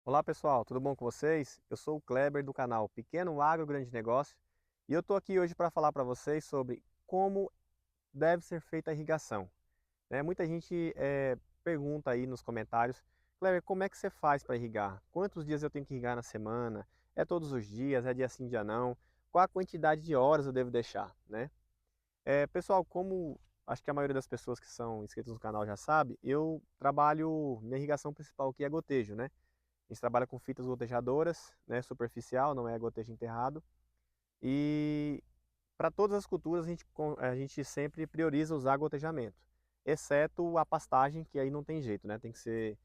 Olá pessoal, tudo bom com vocês? Eu sou o Kleber do canal Pequeno Agro Grande Negócio e eu estou aqui hoje para falar para vocês sobre como deve ser feita a irrigação. Muita gente pergunta aí nos comentários: Kleber, como é que você faz para irrigar? Quantos dias eu tenho que irrigar na semana? É todos os dias? É dia sim, dia não? Qual a quantidade de horas eu devo deixar? Pessoal, como acho que a maioria das pessoas que são inscritas no canal já sabe, eu trabalho, minha irrigação principal aqui é gotejo, né? A gente trabalha com fitas gotejadoras, né, superficial, não é gotejo enterrado. E para todas as culturas a gente sempre prioriza usar gotejamento, exceto a pastagem, que aí não tem jeito, né? Tem que ser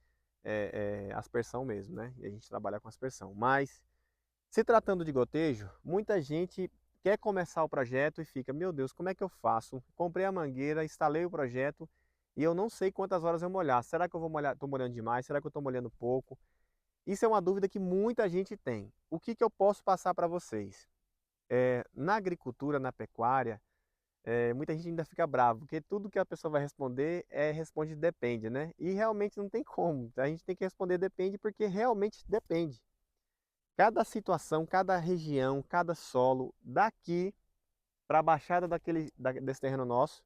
aspersão mesmo, né? E a gente trabalha com aspersão. Mas, se tratando de gotejo, muita gente quer começar o projeto e fica, meu Deus, como é que eu faço? Comprei a mangueira, instalei o projeto e eu não sei quantas horas eu molhar. Será que eu vou molhar, estou molhando demais? Será que eu estou molhando pouco? Isso é uma dúvida que muita gente tem. O que eu posso passar para vocês? Na agricultura, na pecuária, muita gente ainda fica bravo, porque tudo que a pessoa vai responder responde depende, né? E realmente não tem como. A gente tem que responder depende porque realmente depende. Cada situação, cada região, cada solo, daqui para a baixada desse terreno nosso,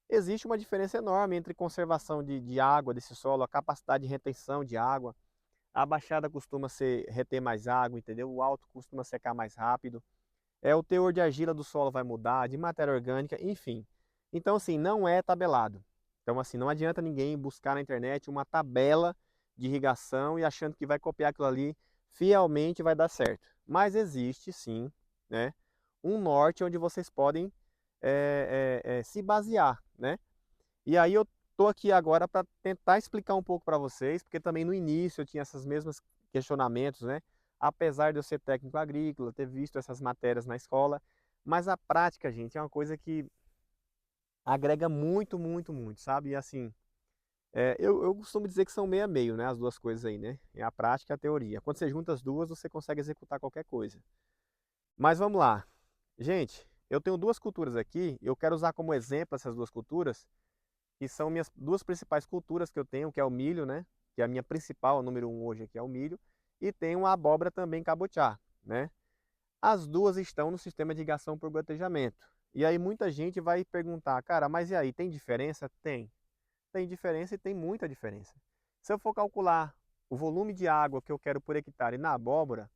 existe uma diferença enorme entre conservação de água desse solo, a capacidade de retenção de água. A baixada costuma reter mais água, entendeu? O alto costuma secar mais rápido. O teor de argila do solo vai mudar, de matéria orgânica, enfim. Então, assim, não é tabelado. Então, assim, não adianta ninguém buscar na internet uma tabela de irrigação e achando que vai copiar aquilo ali fielmente vai dar certo. Mas existe, sim, né, um norte onde vocês podem se basear, né? E aí eu tô aqui agora para tentar explicar um pouco para vocês, porque também no início eu tinha esses mesmos questionamentos, né? Apesar de eu ser técnico agrícola, ter visto essas matérias na escola, mas a prática, gente, é uma coisa que agrega muito, muito, muito, sabe? E assim, eu costumo dizer que são meio a meio, né? As duas coisas aí, né? É a prática e a teoria. Quando você junta as duas, você consegue executar qualquer coisa. Mas vamos lá. Gente, eu tenho duas culturas aqui, eu quero usar como exemplo essas duas culturas, que são minhas duas principais culturas que eu tenho, que é o milho, né? Que é a minha principal, a número um hoje aqui é o milho, e tenho a abóbora também cabotiá, né? As duas estão no sistema de irrigação por gotejamento. E aí muita gente vai perguntar, cara, mas e aí, tem diferença? Tem. Tem diferença e tem muita diferença. Se eu for calcular o volume de água que eu quero por hectare na abóbora,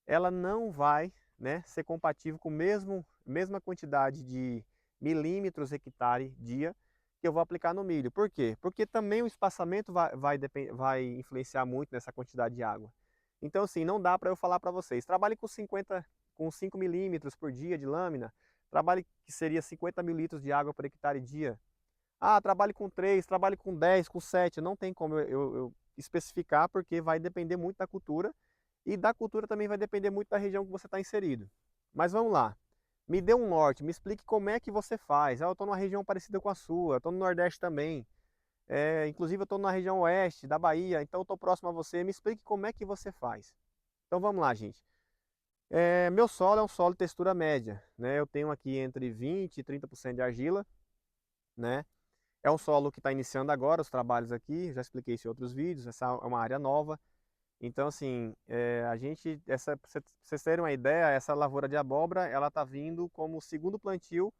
ela não vai, né, ser compatível com a mesma quantidade de milímetros hectare dia que eu vou aplicar no milho. Por quê? Porque também o espaçamento vai influenciar muito nessa quantidade de água. Então, assim, não dá para eu falar para vocês, trabalhe com 5 milímetros por dia de lâmina, trabalhe que seria 50 mil litros de água por hectare dia. Ah, trabalhe com 3, trabalhe com 10, com 7, não tem como eu especificar, porque vai depender muito da cultura, e da cultura também vai depender muito da região que você está inserido. Mas vamos lá, me dê um norte, me explique como é que você faz. Ah, eu estou numa região parecida com a sua, eu estou no Nordeste também, inclusive eu estou na região Oeste da Bahia, então eu estou próximo a você, me explique como é que você faz. Então vamos lá, gente. Meu solo é um solo de textura média, né? Eu tenho aqui entre 20 e 30% de argila, né? É um solo que está iniciando agora os trabalhos aqui, já expliquei isso em outros vídeos, essa é uma área nova. Então, assim, pra vocês terem uma ideia, essa lavoura de abóbora, ela está vindo como o segundo plantio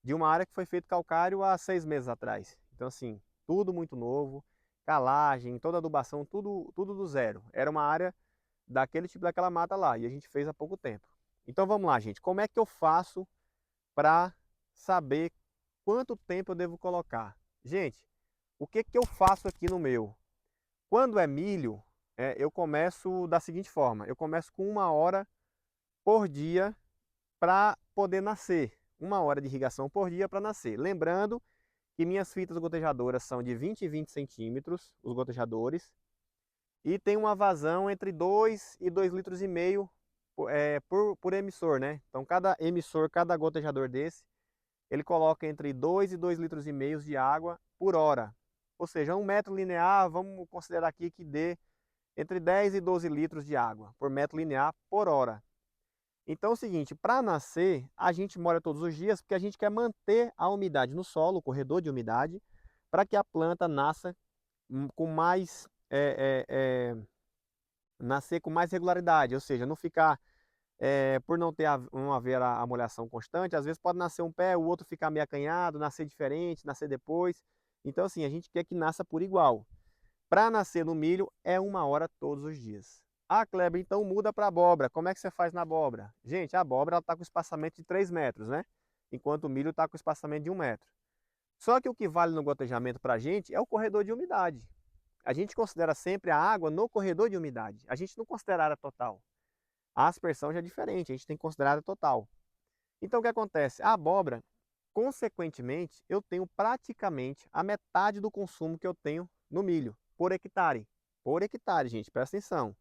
de uma área que foi feito calcário há 6 meses atrás. Então, assim, tudo muito novo, calagem, toda adubação, tudo do zero. Era uma área daquele tipo daquela mata lá, e a gente fez há pouco tempo. Então, vamos lá, gente, como é que eu faço para saber quanto tempo eu devo colocar? Gente, o que que eu faço aqui no meu? Quando é milho, eu começo da seguinte forma, eu começo com 1 hora por dia para poder nascer. 1 hora de irrigação por dia para nascer. Lembrando que minhas fitas gotejadoras são de 20 e 20 centímetros, os gotejadores, e tem uma vazão entre 2 e 2,5 litros por emissor, né? Então cada emissor, cada gotejador desse, ele coloca entre 2 e 2,5 litros de água por hora. Ou seja, 1 metro linear, vamos considerar aqui que dê entre 10 e 12 litros de água por metro linear por hora. Então é o seguinte, para nascer, a gente molha todos os dias porque a gente quer manter a umidade no solo, o corredor de umidade, para que a planta nasça com mais nascer com mais regularidade, ou seja, não ficar, por não haver a molhação constante, às vezes pode nascer um pé, o outro ficar meio acanhado, nascer diferente, nascer depois. Então assim, a gente quer que nasça por igual. Para nascer no milho é 1 hora todos os dias. Ah, Kleber, então muda para abóbora. Como é que você faz na abóbora? Gente, a abóbora está com espaçamento de 3 metros, né? Enquanto o milho está com espaçamento de 1 metro. Só que o que vale no gotejamento para a gente é o corredor de umidade. A gente considera sempre a água no corredor de umidade. A gente não considera a área total. A aspersão já é diferente, a gente tem que considerar a área total. Então o que acontece? A abóbora, consequentemente, eu tenho praticamente a metade do consumo que eu tenho no milho, por hectare. Por hectare, gente, presta atenção.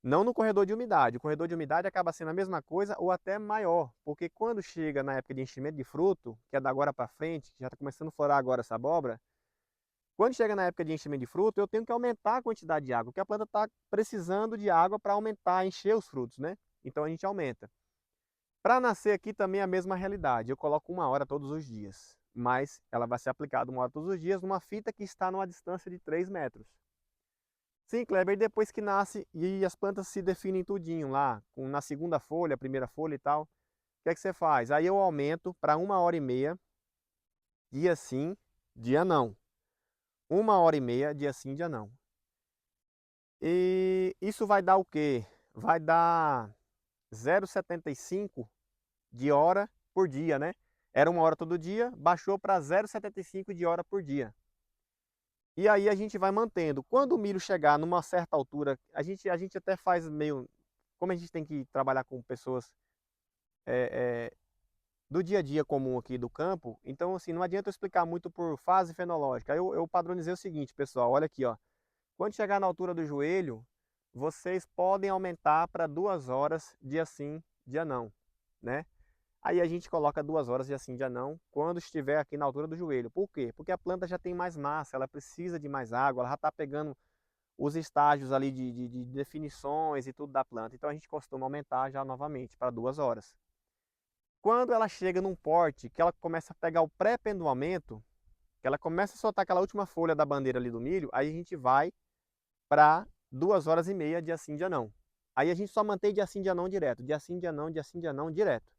Não no corredor de umidade. O corredor de umidade acaba sendo a mesma coisa ou até maior, porque quando chega na época de enchimento de fruto, que é da agora para frente, que já está começando a florar agora essa abóbora, quando chega na época de enchimento de fruto, eu tenho que aumentar a quantidade de água, porque a planta está precisando de água para aumentar, encher os frutos, né? Então a gente aumenta. Para nascer aqui também é a mesma realidade. Eu coloco 1 hora todos os dias, mas ela vai ser aplicada 1 hora todos os dias numa fita que está numa distância de 3 metros. Sim, Kleber, e depois que nasce e as plantas se definem tudinho lá, na segunda folha, primeira folha e tal, o que é que você faz? Aí eu aumento para 1 hora e meia, dia sim, dia não. 1 hora e meia, dia sim, dia não. E isso vai dar o quê? Vai dar 0,75 de hora por dia, né? Era 1 hora todo dia, baixou para 0,75 de hora por dia. E aí a gente vai mantendo. Quando o milho chegar numa certa altura, a gente até faz meio... Como a gente tem que trabalhar com pessoas do dia a dia comum aqui do campo, então assim, não adianta eu explicar muito por fase fenológica. Eu padronizei o seguinte, pessoal, olha aqui, ó. Quando chegar na altura do joelho, vocês podem aumentar para 2 horas dia sim, dia não, né? Aí a gente coloca 2 horas dia sim, dia não, quando estiver aqui na altura do joelho. Por quê? Porque a planta já tem mais massa, ela precisa de mais água, ela já está pegando os estágios ali de definições e tudo da planta. Então a gente costuma aumentar já novamente para 2 horas. Quando ela chega num porte que ela começa a pegar o pré-pendoamento, que ela começa a soltar aquela última folha da bandeira ali do milho, aí a gente vai para 2 horas e meia, dia sim, dia não. Aí a gente só mantém dia sim, dia não direto. Dia sim, dia não, dia sim, dia não direto.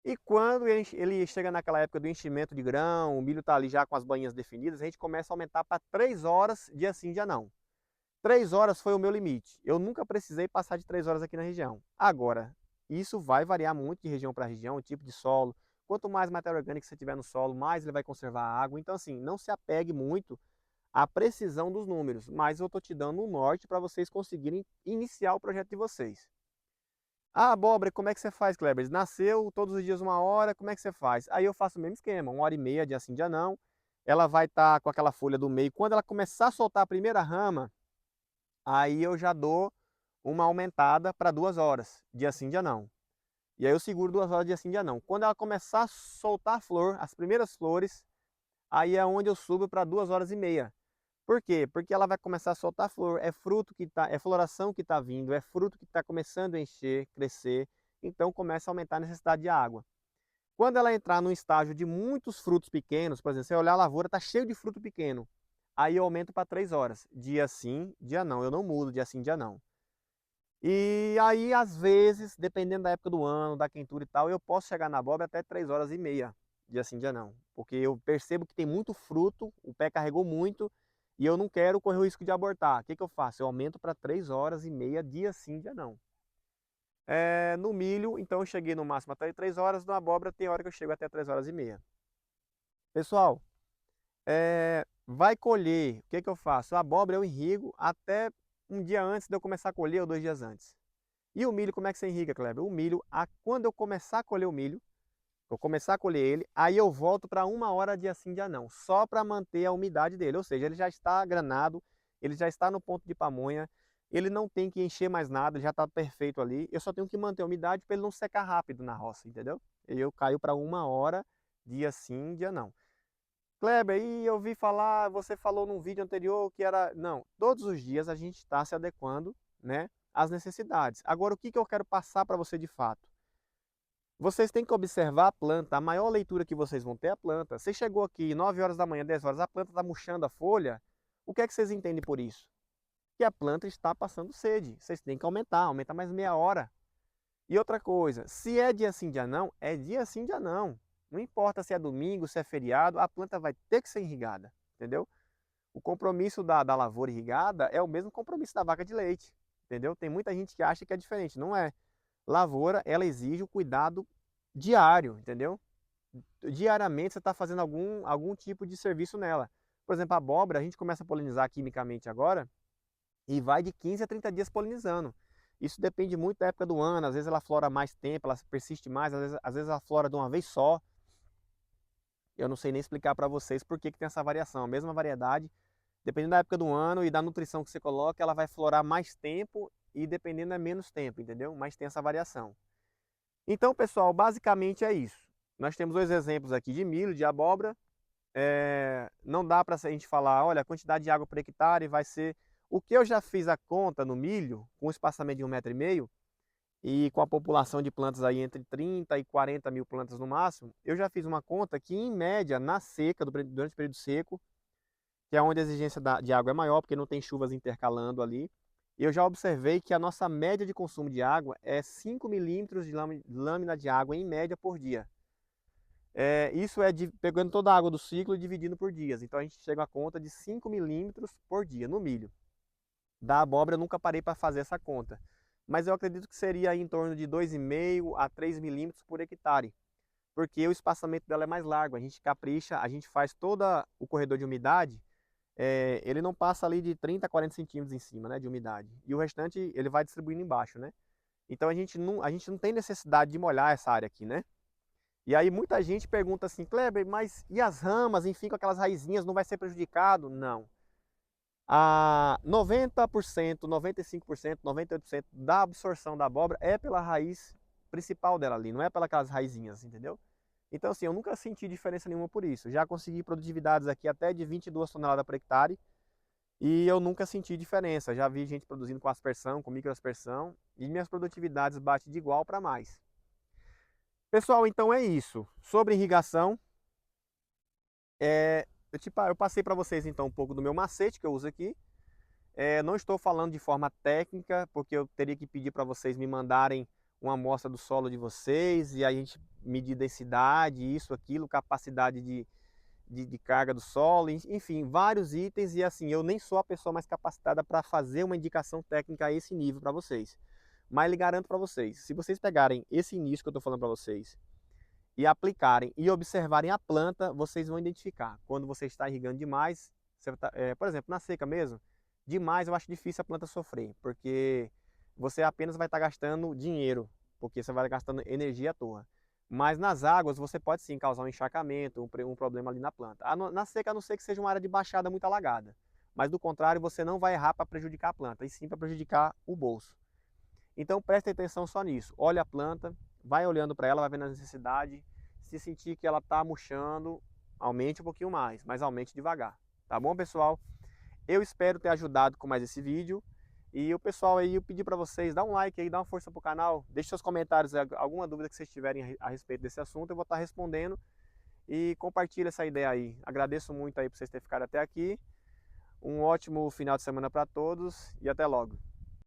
E quando ele chega naquela época do enchimento de grão, o milho está ali já com as banhinhas definidas, a gente começa a aumentar para 3 horas, dia sim, dia não. 3 horas foi o meu limite. Eu nunca precisei passar de 3 horas aqui na região. Agora, isso vai variar muito de região para região, o tipo de solo. Quanto mais matéria orgânica você tiver no solo, mais ele vai conservar a água. Então, assim, não se apegue muito à precisão dos números, mas eu estou te dando um norte para vocês conseguirem iniciar o projeto de vocês. Ah, abóbora, como é que você faz, Kleber? Nasceu todos os dias 1 hora, como é que você faz? Aí eu faço o mesmo esquema, 1 hora e meia, dia sim, dia não. Ela vai estar com aquela folha do meio. Quando ela começar a soltar a primeira rama, aí eu já dou uma aumentada para 2 horas, dia sim, dia não. E aí eu seguro 2 horas, dia sim, dia não. Quando ela começar a soltar a flor, as primeiras flores, aí é onde eu subo para 2 horas e meia. Por quê? Porque ela vai começar a soltar flor, é fruto que tá, é floração que está vindo, é fruto que está começando a encher, crescer, então começa a aumentar a necessidade de água. Quando ela entrar num estágio de muitos frutos pequenos, por exemplo, você olhar a lavoura, está cheio de fruto pequeno, aí eu aumento para 3 horas, dia sim, dia não, eu não mudo, dia sim, dia não. E aí, às vezes, dependendo da época do ano, da quentura e tal, eu posso chegar na abóbora até 3 horas e meia, dia sim, dia não. Porque eu percebo que tem muito fruto, o pé carregou muito, e eu não quero correr o risco de abortar. O que que eu faço? Eu aumento para 3 horas e meia, dia sim, dia não. No milho, então eu cheguei no máximo até 3 horas, na abóbora tem hora que eu chego até 3 horas e meia. Pessoal, vai colher, o que que eu faço? A abóbora eu irrigo até um dia antes de eu começar a colher ou 2 dias antes. E o milho, como é que você irriga, Kleber? O milho, quando eu começar a colher o milho, eu começar a colher ele, aí eu volto para 1 hora dia sim, dia não, só para manter a umidade dele, ou seja, ele já está granado, ele já está no ponto de pamonha, ele não tem que encher mais nada, ele já está perfeito ali, eu só tenho que manter a umidade para ele não secar rápido na roça, entendeu? E eu caio para 1 hora, dia sim, dia não. Kleber, e eu vi falar, você falou num vídeo anterior que era... Não, todos os dias a gente está se adequando, né, às necessidades. Agora, o que que eu quero passar para você de fato? Vocês têm que observar a planta, a maior leitura que vocês vão ter é a planta. Você chegou aqui 9 horas da manhã, 10 horas, a planta está murchando a folha, o que é que vocês entendem por isso? que a planta está passando sede. Vocês têm que aumentar mais meia hora. E outra coisa, se é dia sim, dia não, é dia sim, dia não. Não importa se é domingo, se é feriado, a planta vai ter que ser irrigada, entendeu? O compromisso da lavoura irrigada é o mesmo compromisso da vaca de leite, entendeu? Tem muita gente que acha que é diferente, não é. Lavoura, ela exige o cuidado diário, entendeu? Diariamente você está fazendo algum tipo de serviço nela. Por exemplo, a abóbora, a gente começa a polinizar quimicamente agora e vai de 15 a 30 dias polinizando. Isso depende muito da época do ano, às vezes ela flora mais tempo, ela persiste mais, às vezes ela flora de uma vez só. Eu não sei nem explicar para vocês por que tem essa variação. A mesma variedade, dependendo da época do ano e da nutrição que você coloca, ela vai florar mais tempo e dependendo é menos tempo, entendeu? Mas tem essa variação. Então, pessoal, basicamente é isso. Nós temos dois exemplos aqui de milho, de abóbora. Não dá para a gente falar, olha, a quantidade de água por hectare vai ser... O que eu já fiz a conta no milho, com um espaçamento de 1,5 m, e com a população de plantas aí entre 30 e 40 mil plantas no máximo, eu já fiz uma conta que, em média, na seca, durante o período seco, que é onde a exigência de água é maior, porque não tem chuvas intercalando ali, eu já observei que a nossa média de consumo de água é 5 milímetros de lâmina de água, em média, por dia. Isso é pegando toda a água do ciclo e dividindo por dias. Então a gente chega a conta de 5 milímetros por dia no milho. Da abóbora eu nunca parei para fazer essa conta, mas eu acredito que seria aí em torno de 2,5 a 3 milímetros por hectare, porque o espaçamento dela é mais largo, a gente capricha, a gente faz todo o corredor de umidade, ele não passa ali de 30 a 40 centímetros em cima, né, de umidade, e o restante ele vai distribuindo embaixo, né? Então a gente não tem necessidade de molhar essa área aqui, né? E aí muita gente pergunta assim, Kleber, mas e as ramas, enfim, com aquelas raizinhas, não vai ser prejudicado? Não. A 90%, 95%, 98% da absorção da abóbora é pela raiz principal dela ali, não é pelas aquelas raizinhas, entendeu? Então assim, eu nunca senti diferença nenhuma por isso. Já consegui produtividades aqui até de 22 toneladas por hectare e eu nunca senti diferença. Já vi gente produzindo com aspersão, com microaspersão, e minhas produtividades batem de igual para mais. Pessoal, então é isso. Sobre irrigação, eu passei para vocês então um pouco do meu macete que eu uso aqui. Não estou falando de forma técnica, porque eu teria que pedir para vocês me mandarem uma amostra do solo de vocês e a gente medir densidade, isso, aquilo, capacidade de carga do solo, enfim, vários itens. E assim, eu nem sou a pessoa mais capacitada para fazer uma indicação técnica a esse nível para vocês. Mas lhe garanto para vocês, se vocês pegarem esse início que eu estou falando para vocês e aplicarem e observarem a planta, vocês vão identificar. Quando você está irrigando demais, por exemplo, na seca mesmo, demais eu acho difícil a planta sofrer, porque você apenas vai estar gastando dinheiro, porque você vai gastando energia à toa. Mas nas águas você pode sim causar um encharcamento, um problema ali na planta. Na seca, a não ser que seja uma área de baixada muito alagada. Mas do contrário, você não vai errar para prejudicar a planta, e sim para prejudicar o bolso. Então preste atenção só nisso. Olha a planta, vai olhando para ela, vai vendo a necessidade. Se sentir que ela está murchando, aumente um pouquinho mais, mas aumente devagar. Tá bom, pessoal? Eu espero ter ajudado com mais esse vídeo. E o pessoal aí, eu pedi para vocês, dá um like aí, dá uma força pro canal. Deixe seus comentários, alguma dúvida que vocês tiverem a respeito desse assunto, eu vou estar respondendo. E compartilhe essa ideia aí. Agradeço muito aí por vocês terem ficado até aqui. Um ótimo final de semana para todos e até logo.